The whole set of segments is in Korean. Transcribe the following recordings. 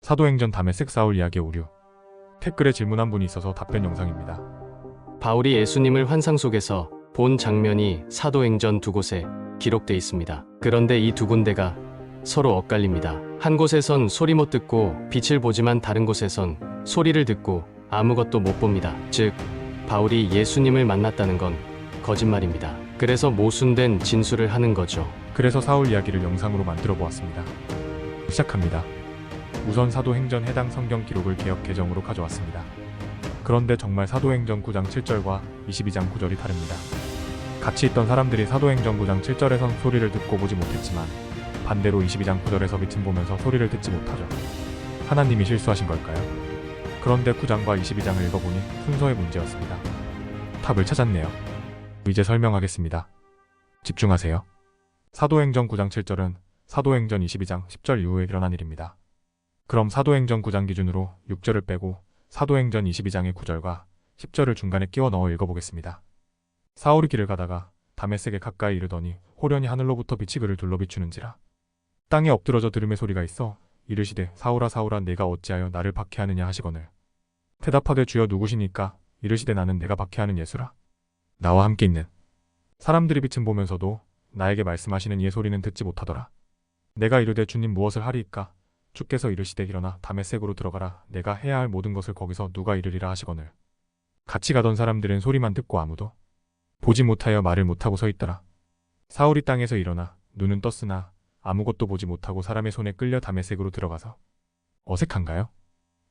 사도행전 다메섹 사울 이야기의 오류. 댓글에 질문한 분이 있어서 답변 영상입니다. 바울이 예수님을 환상 속에서 본 장면이 사도행전 두 곳에 기록돼 있습니다. 그런데 이 두 군데가 서로 엇갈립니다. 한 곳에선 소리 못 듣고 빛을 보지만 다른 곳에선 소리를 듣고 아무것도 못 봅니다. 즉, 바울이 예수님을 만났다는 건 거짓말입니다. 그래서 모순된 진술을 하는 거죠. 그래서 사울 이야기를 영상으로 만들어 보았습니다. 시작합니다. 우선 사도행전 해당 성경 기록을 개역 개정으로 가져왔습니다. 그런데 정말 사도행전 9장 7절과 22장 9절이 다릅니다. 같이 있던 사람들이 사도행전 9장 7절에선 소리를 듣고 보지 못했지만 반대로 22장 9절에서 빛은 보면서 소리를 듣지 못하죠. 하나님이 실수하신 걸까요? 그런데 9장과 22장을 읽어보니 순서의 문제였습니다. 답을 찾았네요. 이제 설명하겠습니다. 집중하세요. 사도행전 9장 7절은 사도행전 22장 10절 이후에 일어난 일입니다. 그럼 사도행전 9장 기준으로 6절을 빼고 사도행전 22장의 9절과 10절을 중간에 끼워 넣어 읽어보겠습니다. 사울이 길을 가다가 다메섹에 가까이 이르더니 호련히 하늘로부터 빛이 그를 둘러 비추는지라. 땅에 엎드러져 들음의 소리가 있어 이르시되 사울아 사울아 내가 어찌하여 나를 박해하느냐 하시거늘. 대답하되 주여 누구시니까? 이르시되 나는 내가 박해하는 예수라. 나와 함께 있는 사람들이 빛은 보면서도 나에게 말씀하시는 이의 소리는 듣지 못하더라. 내가 이르되 주님 무엇을 하리이까? 주께서 이르시되 일어나 다메섹으로 들어가라. 내가 해야 할 모든 것을 거기서 누가 이르리라 하시거늘. 같이 가던 사람들은 소리만 듣고 아무도 보지 못하여 말을 못하고 서 있더라. 사울이 땅에서 일어나 눈은 떴으나 아무것도 보지 못하고 사람의 손에 끌려 다메섹으로 들어가서. 어색한가요?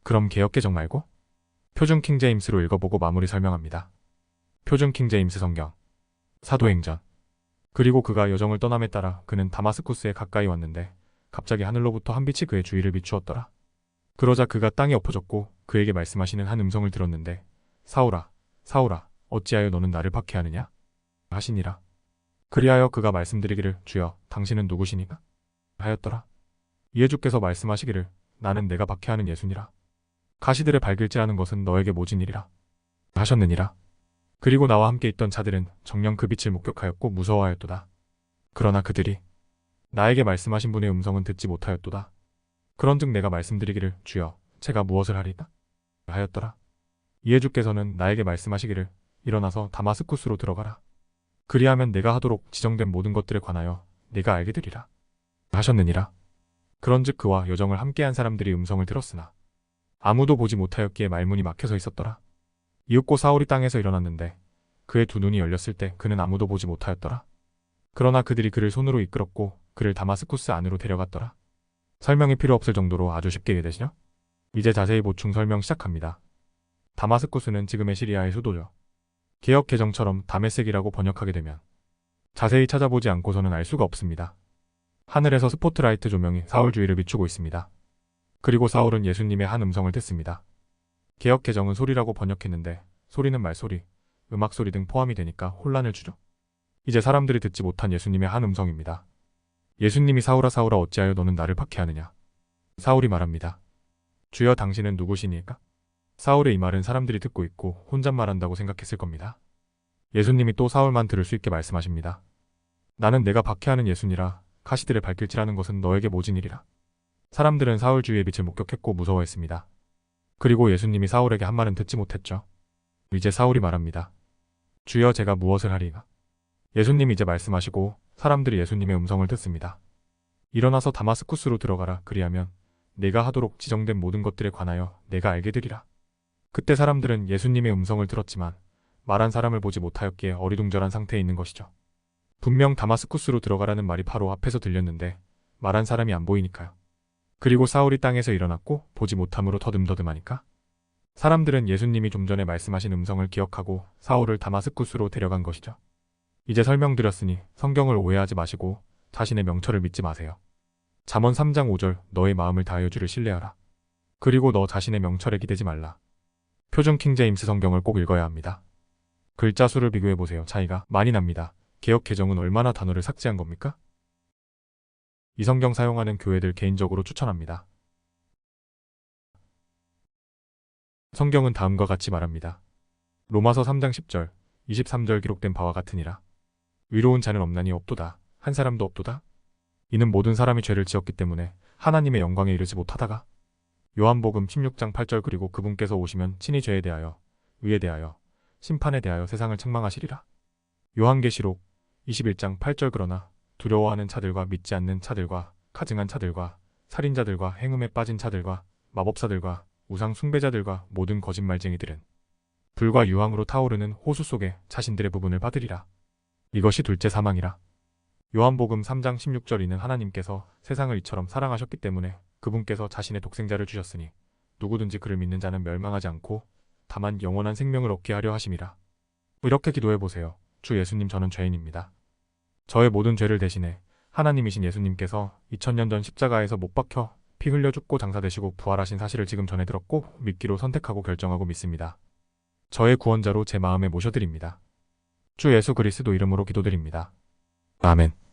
그럼 개역 개정 말고 표준 킹제임스로 읽어보고 마무리 설명합니다. 표준 킹제임스 성경 사도행전. 그리고 그가 여정을 떠남에 따라 그는 다마스쿠스에 가까이 왔는데 갑자기 하늘로부터 한 빛이 그의 주위를 비추었더라. 그러자 그가 땅에 엎어졌고 그에게 말씀하시는 한 음성을 들었는데 사울아 사울아 어찌하여 너는 나를 박해하느냐 하시니라. 그리하여 그가 말씀드리기를 주여 당신은 누구시니까 하였더라. 이에 주께서 말씀하시기를 나는 내가 박해하는 예수니라. 가시들의 발길질하는 것은 너에게 모진 일이라 하셨느니라. 그리고 나와 함께 있던 자들은 정녕 그 빛을 목격하였고 무서워하였도다. 그러나 그들이 나에게 말씀하신 분의 음성은 듣지 못하였도다. 그런즉 내가 말씀드리기를 주여 제가 무엇을 하리까 하였더라. 이에 주께서는 나에게 말씀하시기를 일어나서 다마스쿠스로 들어가라. 그리하면 내가 하도록 지정된 모든 것들에 관하여 네가 알게 되리라 하셨느니라. 그런즉 그와 여정을 함께한 사람들이 음성을 들었으나 아무도 보지 못하였기에 말문이 막혀서 있었더라. 이윽고 사울이 땅에서 일어났는데 그의 두 눈이 열렸을 때 그는 아무도 보지 못하였더라. 그러나 그들이 그를 손으로 이끌었고 그를 다마스쿠스 안으로 데려갔더라. 설명이 필요 없을 정도로 아주 쉽게 이해되시죠? 이제 자세히 보충 설명 시작합니다. 다마스쿠스는 지금의 시리아의 수도죠. 개역 개정처럼 다메섹이라고 번역하게 되면 자세히 찾아보지 않고서는 알 수가 없습니다. 하늘에서 스포트라이트 조명이 사울 주위를 비추고 있습니다. 그리고 사울은 예수님의 한 음성을 듣습니다. 개역 개정은 소리라고 번역했는데 소리는 말소리, 음악소리 등 포함이 되니까 혼란을 주죠. 이제 사람들이 듣지 못한 예수님의 한 음성입니다. 예수님이 사울아 사울아 어찌하여 너는 나를 박해하느냐. 사울이 말합니다. 주여 당신은 누구시니까? 사울의 이 말은 사람들이 듣고 있고 혼잣말한다고 생각했을 겁니다. 예수님이 또 사울만 들을 수 있게 말씀하십니다. 나는 내가 박해하는 예수니라. 가시들의 발길질하는 것은 너에게 모진 일이라. 사람들은 사울 주위의 빛을 목격했고 무서워했습니다. 그리고 예수님이 사울에게 한 말은 듣지 못했죠. 이제 사울이 말합니다. 주여 제가 무엇을 하리가? 예수님이 이제 말씀하시고 사람들이 예수님의 음성을 듣습니다. 일어나서 다마스쿠스로 들어가라. 그리하면 내가 하도록 지정된 모든 것들에 관하여 내가 알게 되리라. 그때 사람들은 예수님의 음성을 들었지만 말한 사람을 보지 못하였기에 어리둥절한 상태에 있는 것이죠. 분명 다마스쿠스로 들어가라는 말이 바로 앞에서 들렸는데 말한 사람이 안 보이니까요. 그리고 사울이 땅에서 일어났고 보지 못함으로 더듬더듬하니까 사람들은 예수님이 좀 전에 말씀하신 음성을 기억하고 사울을 다마스쿠스로 데려간 것이죠. 이제 설명드렸으니 성경을 오해하지 마시고 자신의 명철을 믿지 마세요. 잠언 3장 5절 너의 마음을 다하여 주를 신뢰하라. 그리고 너 자신의 명철에 기대지 말라. 표준 킹제임스 성경을 꼭 읽어야 합니다. 글자 수를 비교해보세요. 차이가 많이 납니다. 개역 개정은 얼마나 단어를 삭제한 겁니까? 이 성경 사용하는 교회들 개인적으로 추천합니다. 성경은 다음과 같이 말합니다. 로마서 3장 10절, 23절 기록된 바와 같으니라. 의로운 자는 없나니 없도다. 한 사람도 없도다. 이는 모든 사람이 죄를 지었기 때문에 하나님의 영광에 이르지 못하다가 요한복음 16장 8절 그리고 그분께서 오시면 친히 죄에 대하여, 의에 대하여, 심판에 대하여 세상을 책망하시리라. 요한계시록 21장 8절 그러나 두려워하는 차들과 믿지 않는 차들과 가증한 차들과 살인자들과 행음에 빠진 차들과 마법사들과 우상 숭배자들과 모든 거짓말쟁이들은 불과 유황으로 타오르는 호수 속에 자신들의 부분을 받으리라. 이것이 둘째 사망이라. 요한복음 3장 16절 이는 하나님께서 세상을 이처럼 사랑하셨기 때문에 그분께서 자신의 독생자를 주셨으니 누구든지 그를 믿는 자는 멸망하지 않고 다만 영원한 생명을 얻게 하려 하심이라. 이렇게 기도해 보세요. 주 예수님, 저는 죄인입니다. 저의 모든 죄를 대신해 하나님이신 예수님께서 2000년 전 십자가에서 못 박혀 피 흘려 죽고 장사되시고 부활하신 사실을 지금 전해 들었고 믿기로 선택하고 결정하고 믿습니다. 저의 구원자로 제 마음에 모셔드립니다. 주 예수 그리스도 이름으로 기도드립니다. 아멘.